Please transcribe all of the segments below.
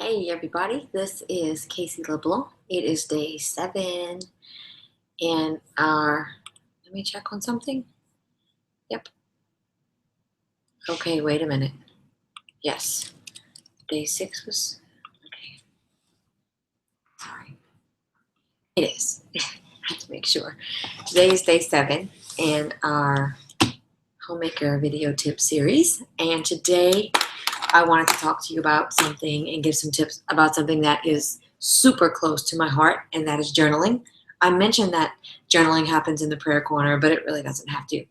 Hey everybody, this is Casey LeBlanc. It is day 7 and let me check on something. Yep. Okay, wait a minute. Yes. Day 6 was, okay. Sorry. It is. I have to make sure. Today is day 7 in our Homemaker video tip series. And today I wanted to talk to you about something and give some tips about something that is super close to my heart, and that is journaling. I mentioned that journaling happens in the prayer corner, but it really doesn't have to.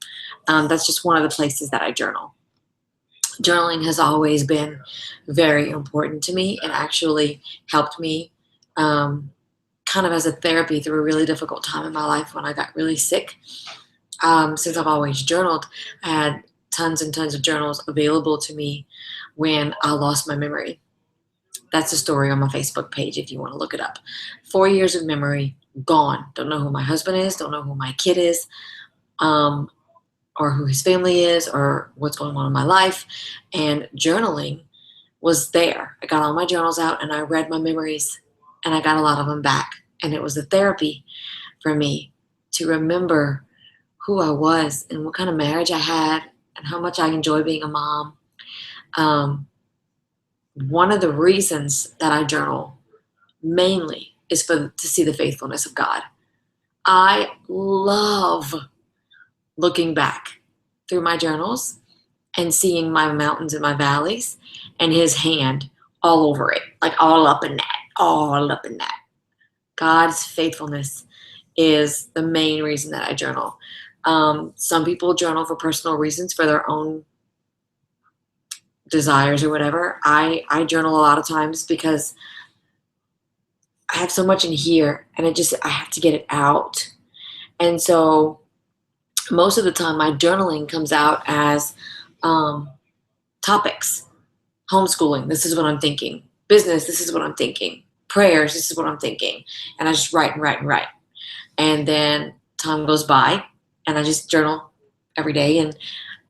That's just one of the places that I journal. Journaling has always been very important to me. It actually helped me kind of as a therapy through a really difficult time in my life when I got really sick. Since I've always journaled, I had tons and tons of journals available to me when I lost my memory. That's a story on my Facebook page if you want to look it up. 4 years of memory gone. Don't know who my husband is, don't know who my kid is, or who his family is, or what's going on in my life. And journaling was there. I got all my journals out and I read my memories, and I got a lot of them back. And it was a therapy for me to remember who I was and what kind of marriage I had and how much I enjoy being a mom. One of the reasons that I journal mainly is to see the faithfulness of God. I love looking back through my journals and seeing my mountains and my valleys and his hand all over it, like all up in that, all up in that. God's faithfulness is the main reason that I journal. Some people journal for personal reasons, for their own desires or whatever. I journal a lot of times because I have so much in here and I have to get it out. And so most of the time my journaling comes out as topics. Homeschooling, this is what I'm thinking. Business, this is what I'm thinking. Prayers, this is what I'm thinking. And I just write and write and write. And then time goes by and I just journal every day. And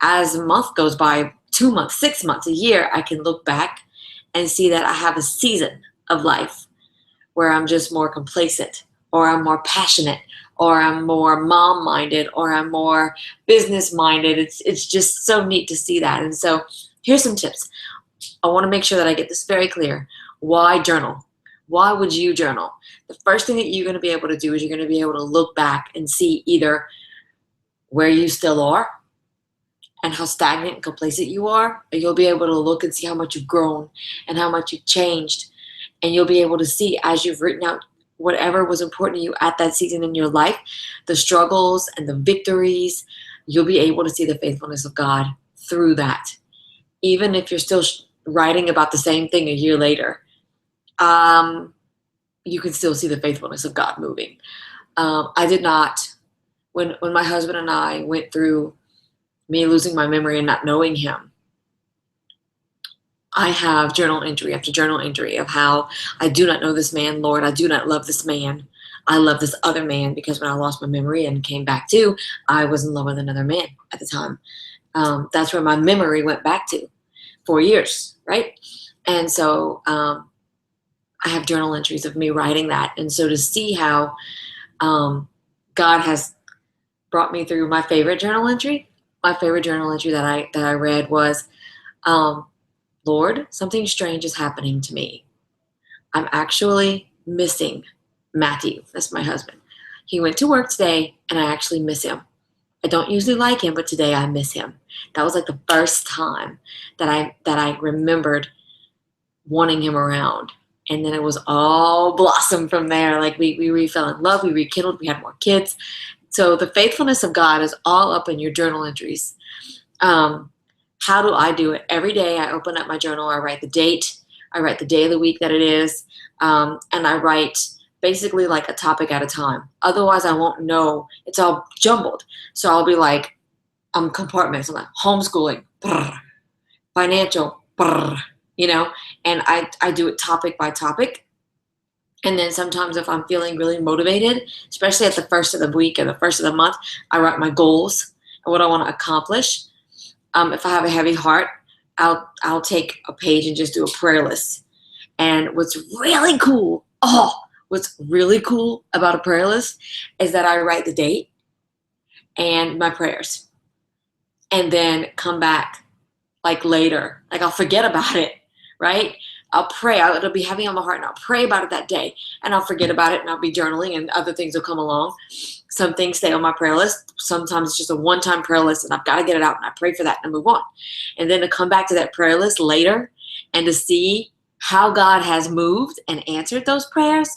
as a month goes by, 2 months, 6 months, a year, I can look back and see that I have a season of life where I'm just more complacent, or I'm more passionate, or I'm more mom-minded, or I'm more business-minded. It's just so neat to see that. And so here's some tips. I want to make sure that I get this very clear. Why journal? Why would you journal? The first thing that you're going to be able to do is you're going to be able to look back and see either where you still are and how stagnant and complacent you are, or you'll be able to look and see how much you've grown and how much you've changed. And you'll be able to see, as you've written out whatever was important to you at that season in your life, the struggles and the victories, you'll be able to see the faithfulness of God through that. Even if you're still writing about the same thing a year later, you can still see the faithfulness of God moving. I did not, when my husband and I went through me losing my memory and not knowing him, I have journal entry after journal entry of how I do not know this man, Lord. I do not love this man. I love this other man, because when I lost my memory and came back to, I was in love with another man at the time. That's where my memory went back to 4 years, right? And so I have journal entries of me writing that. And so to see how God has brought me through my favorite journal entry that I read was, Lord, something strange is happening to me. I'm actually missing Matthew. That's my husband. He went to work today and I actually miss him. I don't usually like him, but today I miss him. That was like the first time that I remembered wanting him around. And then it was all blossom from there. Like we fell in love, we rekindled, we had more kids. So the faithfulness of God is all up in your journal entries. How do I do it? Every day I open up my journal, I write the date, I write the day of the week that it is, and I write basically like a topic at a time. Otherwise I won't know. It's all jumbled. So I'll be like, compartments. I'm like homeschooling, brr, financial, brr, and I do it topic by topic. And then sometimes if I'm feeling really motivated, especially at the first of the week or the first of the month, I write my goals and what I want to accomplish. If I have a heavy heart, I'll take a page and just do a prayer list. And what's really cool, what's really cool about a prayer list is that I write the date and my prayers and then come back like later. Like I'll forget about it, right? I'll pray. It'll be heavy on my heart and I'll pray about it that day and I'll forget about it and I'll be journaling and other things will come along. Some things stay on my prayer list. Sometimes it's just a one-time prayer list and I've got to get it out and I pray for that and move on. And then to come back to that prayer list later and to see how God has moved and answered those prayers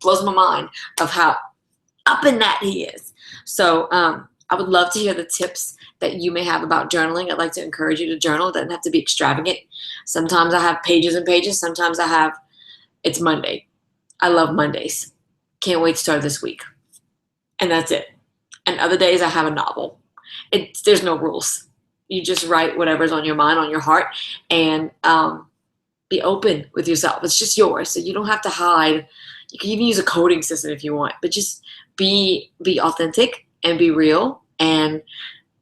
blows my mind of how up in that he is. So I would love to hear the tips that you may have about journaling. I'd like to encourage you to journal. It doesn't have to be extravagant. Sometimes I have pages and pages. Sometimes it's Monday. I love Mondays. Can't wait to start this week. And that's it. And other days I have a novel. There's no rules. You just write whatever's on your mind, on your heart, and be open with yourself. It's just yours. So you don't have to hide. You can even use a coding system if you want, but just be authentic and be real. And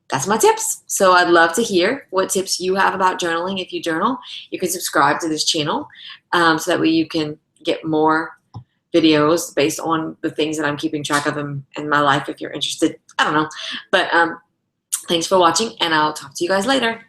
that's my tips. So I'd love to hear what tips you have about journaling. If you journal, you can subscribe to this channel so that way you can get more videos based on the things that I'm keeping track of in my life if you're interested. I don't know. But thanks for watching, and I'll talk to you guys later.